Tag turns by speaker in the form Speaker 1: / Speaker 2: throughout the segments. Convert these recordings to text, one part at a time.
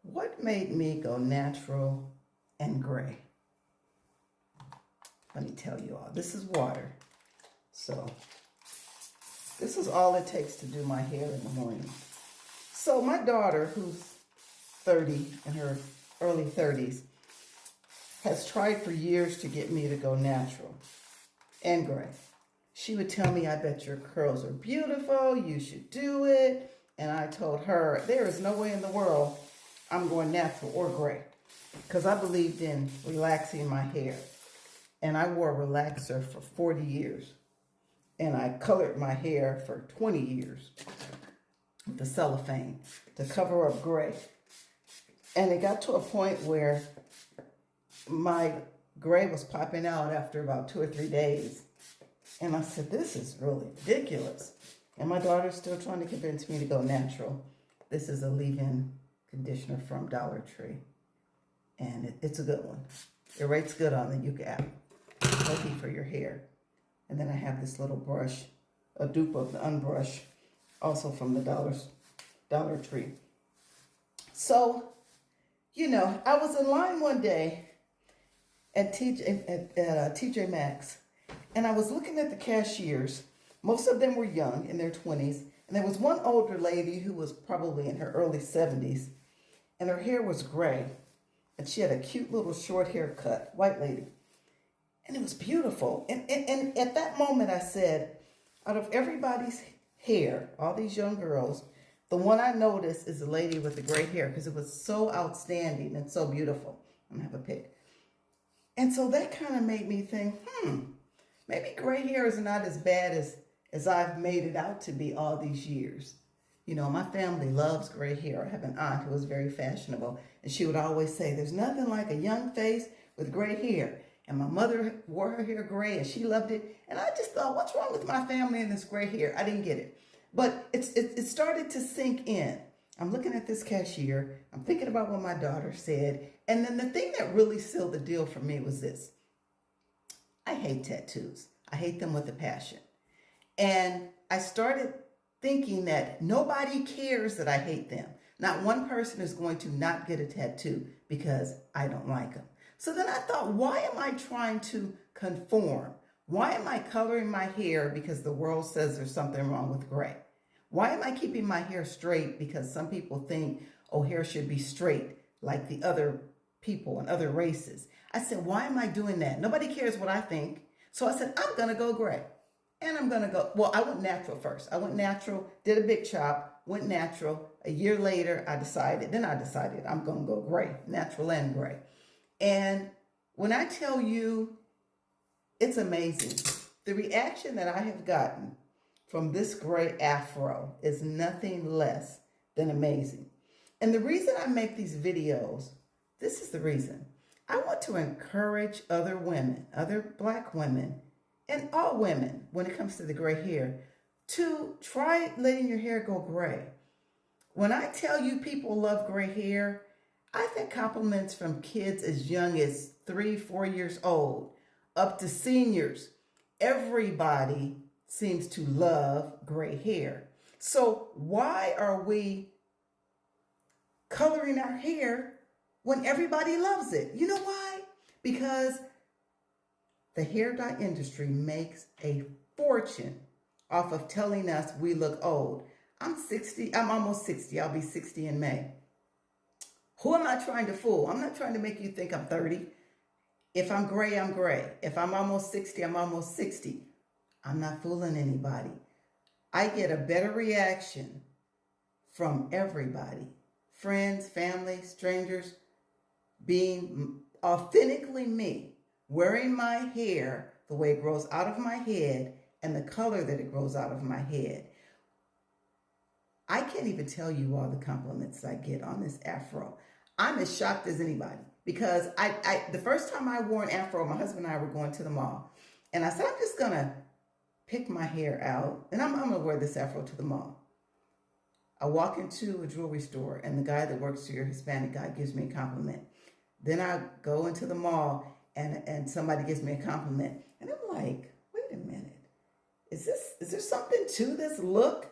Speaker 1: What made me go natural and gray? Let me tell you all. This is water. So this is all it takes to do my hair in the morning. So my daughter, who's 30, in her early 30s, has tried for years to get me to go natural and gray. She would tell me, I bet your curls are beautiful, you should do it. And I told her, there is no way in the world I'm going natural or gray, because I believed in relaxing my hair. And I wore a relaxer for 40 years. And I colored my hair for 20 years with the cellophane to cover up gray. And it got to a point where my gray was popping out after about 2 or 3 days. And I said, this is really ridiculous. And my daughter's still trying to convince me to go natural. This is a leave-in conditioner from Dollar Tree. And it's a good one. It rates good on the Yuka app. Healthy for your hair. And then I have this little brush, a dupe of the Unbrush, also from the Dollar Tree. So, you know, I was in line one day at TJ Maxx, and I was looking at the cashiers. Most of them were young, in their 20s, and there was one older lady who was probably in her early 70s, and her hair was gray, and she had a cute little short haircut, white lady, and it was beautiful. And at that moment I said, out of everybody's hair, all these young girls, the one I noticed is the lady with the gray hair, because it was so outstanding and so beautiful. I'm gonna have a pic. And so that kind of made me think, maybe gray hair is not as bad as I've made it out to be all these years. You know, my family loves gray hair. I have an aunt who was very fashionable, and she would always say, there's nothing like a young face with gray hair. And my mother wore her hair gray, and she loved it. And I just thought, what's wrong with my family and this gray hair? I didn't get it. But it started to sink in. I'm looking at this cashier. I'm thinking about what my daughter said. And then the thing that really sealed the deal for me was this. I hate tattoos. I hate them with a passion. And I started thinking that nobody cares that I hate them. Not one person is going to not get a tattoo because I don't like them. So then I thought, why am I trying to conform? Why am I coloring my hair because the world says there's something wrong with gray? Why am I keeping my hair straight because some people think, oh, hair should be straight like the other people and other races? I said, why am I doing that? Nobody cares what I think. So I said, I'm going to go gray. And I'm going to go, well, I went natural first. I went natural, did a big chop, went natural. A year later, I decided I'm going to go gray, natural and gray. And when I tell you, it's amazing. The reaction that I have gotten from this gray afro is nothing less than amazing. And the reason I make these videos, this is the reason. I want to encourage other women, other Black women, and all women, when it comes to the gray hair, to try letting your hair go gray. When I tell you people love gray hair, I think compliments from kids as young as 3, 4 years old, up to seniors. Everybody seems to love gray hair. So why are we coloring our hair when everybody loves it? You know why? Because the hair dye industry makes a fortune off of telling us we look old. I'm almost 60. I'll be 60 in May. Who am I trying to fool? I'm not trying to make you think I'm 30. If I'm gray, I'm gray. If I'm almost 60, I'm almost 60. I'm not fooling anybody. I get a better reaction from everybody. Friends, family, strangers, being authentically me, wearing my hair the way it grows out of my head and the color that it grows out of my head. I can't even tell you all the compliments I get on this afro. I'm as shocked as anybody because the first time I wore an afro, my husband and I were going to the mall. And I said, I'm just going to pick my hair out and I'm going to wear this afro to the mall. I walk into a jewelry store and the guy that works here, Hispanic guy, gives me a compliment. Then I go into the mall and somebody gives me a compliment. And I'm like, wait a minute. Is there something to this look?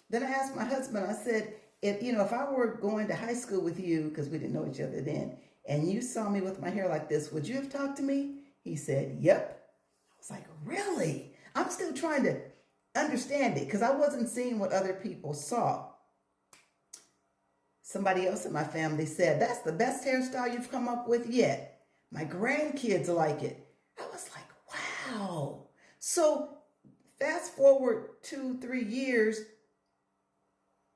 Speaker 1: Then I asked my husband, I said, if I were going to high school with you, because we didn't know each other then, and you saw me with my hair like this, would you have talked to me? He said, yep. I was like, really? I'm still trying to understand it because I wasn't seeing what other people saw. Somebody else in my family said, that's the best hairstyle you've come up with yet. My grandkids like it. I was like, wow. So fast forward 2-3 years,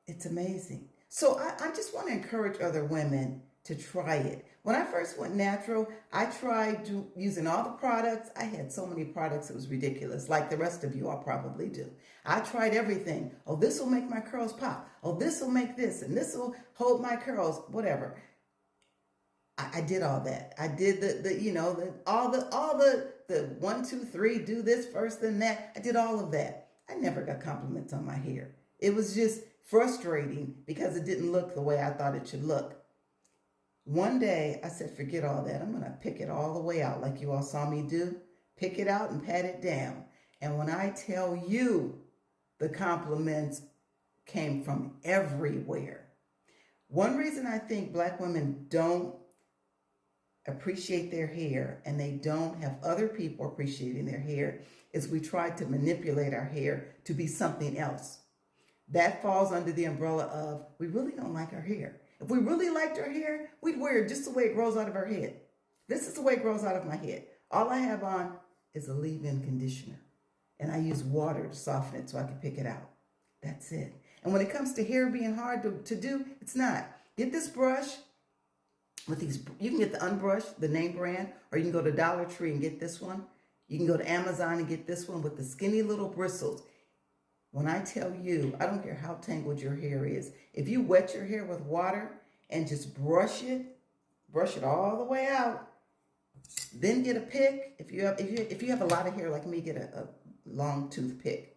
Speaker 1: it's amazing. So I just want to encourage other women to try it. When I first went natural, I tried using all the products. I had so many products, it was ridiculous, like the rest of you all probably do. I tried everything. Oh, this will make my curls pop. Oh, this will make this, and this will hold my curls, whatever. I did all that. I did all the 1, 2, 3, do this first, then that. I did all of that. I never got compliments on my hair. It was just frustrating because it didn't look the way I thought it should look. One day I said, forget all that. I'm going to pick it all the way out like you all saw me do. Pick it out and pat it down. And when I tell you, the compliments came from everywhere. One reason I think Black women don't appreciate their hair and they don't have other people appreciating their hair is we try to manipulate our hair to be something else. That falls under the umbrella of we really don't like our hair. If we really liked our hair, we'd wear it just the way it grows out of our head. This is the way it grows out of my head. All I have on is a leave-in conditioner. And I use water to soften it so I can pick it out. That's it. And when it comes to hair being hard to do, it's not. Get this brush with these. You can get the unbrushed, the name brand, or you can go to Dollar Tree and get this one. You can go to Amazon and get this one with the skinny little bristles. When I tell you, I don't care how tangled your hair is. If you wet your hair with water and just brush it all the way out, then get a pick. If you have a lot of hair like me, get a long toothpick.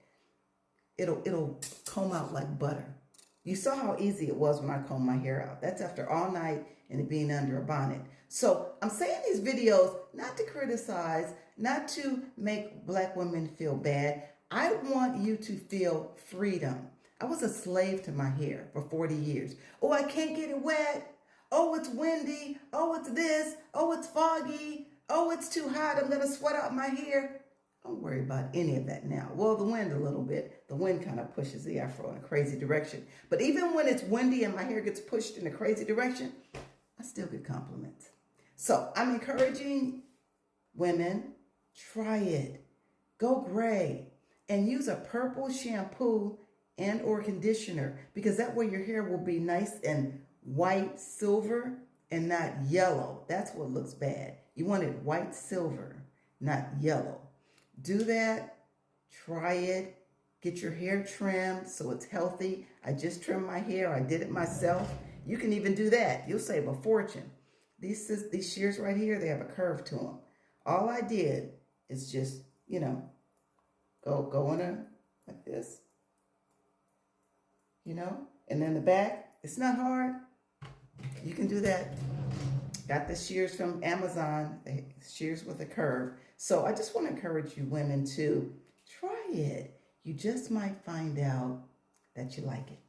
Speaker 1: It'll comb out like butter. You saw how easy it was when I combed my hair out. That's after all night and it being under a bonnet. So I'm saying these videos not to criticize, not to make Black women feel bad. I want you to feel freedom. I was a slave to my hair for 40 years. Oh, I can't get it wet. Oh, it's windy. Oh, it's this. Oh, it's foggy. Oh, it's too hot. I'm going to sweat out my hair. Don't worry about any of that now. Well, the wind a little bit. The wind kind of pushes the afro in a crazy direction. But even when it's windy and my hair gets pushed in a crazy direction, I still get compliments. So I'm encouraging women, try it. Go gray. And use a purple shampoo and or conditioner because that way your hair will be nice and white silver and not yellow. That's what looks bad. You want it white silver, not yellow. Do that. Try it. Get your hair trimmed so it's healthy. I just trimmed my hair. I did it myself. You can even do that. You'll save a fortune. These shears right here, they have a curve to them. All I did is just, go in a like this, and then the back, it's not hard. You can do that. Got the shears from Amazon, the shears with a curve. So I just want to encourage you women to try it. You just might find out that you like it.